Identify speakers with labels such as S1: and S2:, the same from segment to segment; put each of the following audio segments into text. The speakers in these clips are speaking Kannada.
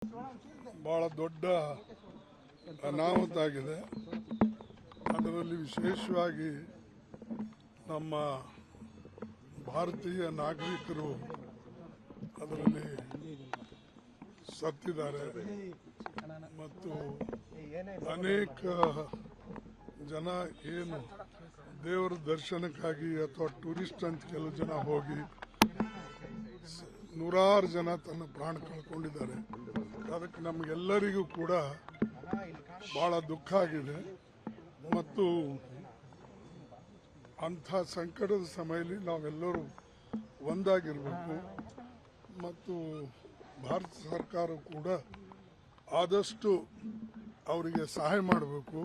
S1: ಬಹಳ ದೊಡ್ಡ ಅನಾಹುತ ಆಗಿದೆ. ಅದರಲ್ಲಿ ವಿಶೇಷವಾಗಿ ನಮ್ಮ ಭಾರತೀಯ ನಾಗರಿಕರು ಅದರಲ್ಲಿ ಸತ್ತಿದ್ದಾರೆ ಮತ್ತು ಅನೇಕ ಜನ ಏನು ದೇವರ ದರ್ಶನಕ್ಕಾಗಿ ಅಥವಾ ಟೂರಿಸ್ಟ್ ಅಂತ ಕೆಲವು ಜನ ಹೋಗಿ ನೂರಾರು ಜನ ತನ್ನ ಪ್ರಾಣ ಕಳ್ಕೊಂಡಿದ್ದಾರೆ. ಅದಕ್ಕೆ ನಮಗೆಲ್ಲರಿಗೂ ಕೂಡ ಬಹಳ ದುಃಖ ಆಗಿದೆ ಮತ್ತು ಅಂಥ ಸಂಕಟದ ಸಮಯದಲ್ಲಿ ನಾವೆಲ್ಲರೂ ಒಂದಾಗಿರಬೇಕು ಮತ್ತು ಭಾರತ ಸರ್ಕಾರ ಕೂಡ ಆದಷ್ಟು ಅವರಿಗೆ ಸಹಾಯ ಮಾಡಬೇಕು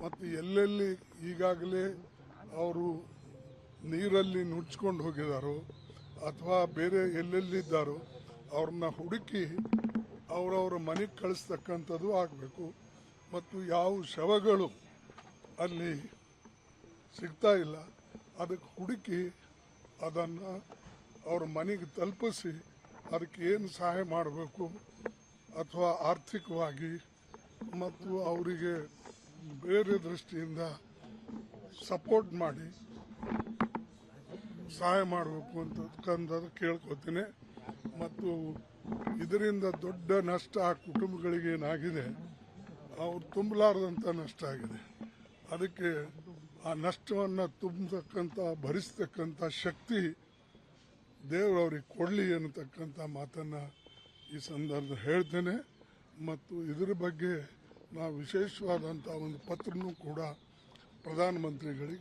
S1: ಮತ್ತು ಎಲ್ಲೆಲ್ಲಿ ಈಗಾಗಲೇ ಅವರು ನೀರಲ್ಲಿ ನುಡ್ಸ್ಕೊಂಡು ಹೋಗಿದ್ದಾರೋ ಅಥವಾ ಬೇರೆ ಎಲ್ಲೆಲ್ಲಿದ್ದಾರೋ ಅವ್ರನ್ನ ಹುಡುಕಿ ಅವರವರ ಮನೆಗೆ ಕಳಿಸ್ತಕ್ಕಂಥದ್ದು ಆಗಬೇಕು ಮತ್ತು ಯಾವ ಶವಗಳು ಅಲ್ಲಿ ಸಿಗ್ತಾ ಇಲ್ಲ ಅದಕ್ಕೆ ಹುಡುಕಿ ಅದನ್ನು ಅವ್ರ ಮನೆಗೆ ತಲುಪಿಸಿ ಅದಕ್ಕೆ ಏನು ಸಹಾಯ ಮಾಡಬೇಕು ಅಥವಾ ಆರ್ಥಿಕವಾಗಿ ಮತ್ತು ಅವರಿಗೆ ಬೇರೆ ದೃಷ್ಟಿಯಿಂದ ಸಪೋರ್ಟ್ ಮಾಡಿ ಸಹಾಯ ಮಾಡಬೇಕು ಅಂತಕ್ಕಂಥದ್ದು ಕೇಳ್ಕೊತೀನಿ. ಮತ್ತು ಇದರಿಂದ ದೊಡ್ಡ ನಷ್ಟ ಆ ಕುಟುಂಬಗಳಿಗೆ ಏನಾಗಿದೆ ಅವ್ರು ತುಂಬಲಾರದಂಥ ನಷ್ಟ ಆಗಿದೆ. ಅದಕ್ಕೆ ಆ ನಷ್ಟವನ್ನು ತುಂಬತಕ್ಕಂಥ ಭರಿಸ್ತಕ್ಕಂಥ ಶಕ್ತಿ ದೇವರವ್ರಿಗೆ ಕೊಡಲಿ ಅನ್ನತಕ್ಕಂಥ ಮಾತನ್ನು ಈ ಸಂದರ್ಭದಲ್ಲಿ ಹೇಳ್ತೇನೆ. ಮತ್ತು ಇದರ ಬಗ್ಗೆ ನಾವು ವಿಶೇಷವಾದಂಥ ಒಂದು ಪತ್ರನೂ ಕೂಡ ಪ್ರಧಾನಮಂತ್ರಿಗಳಿಗೆ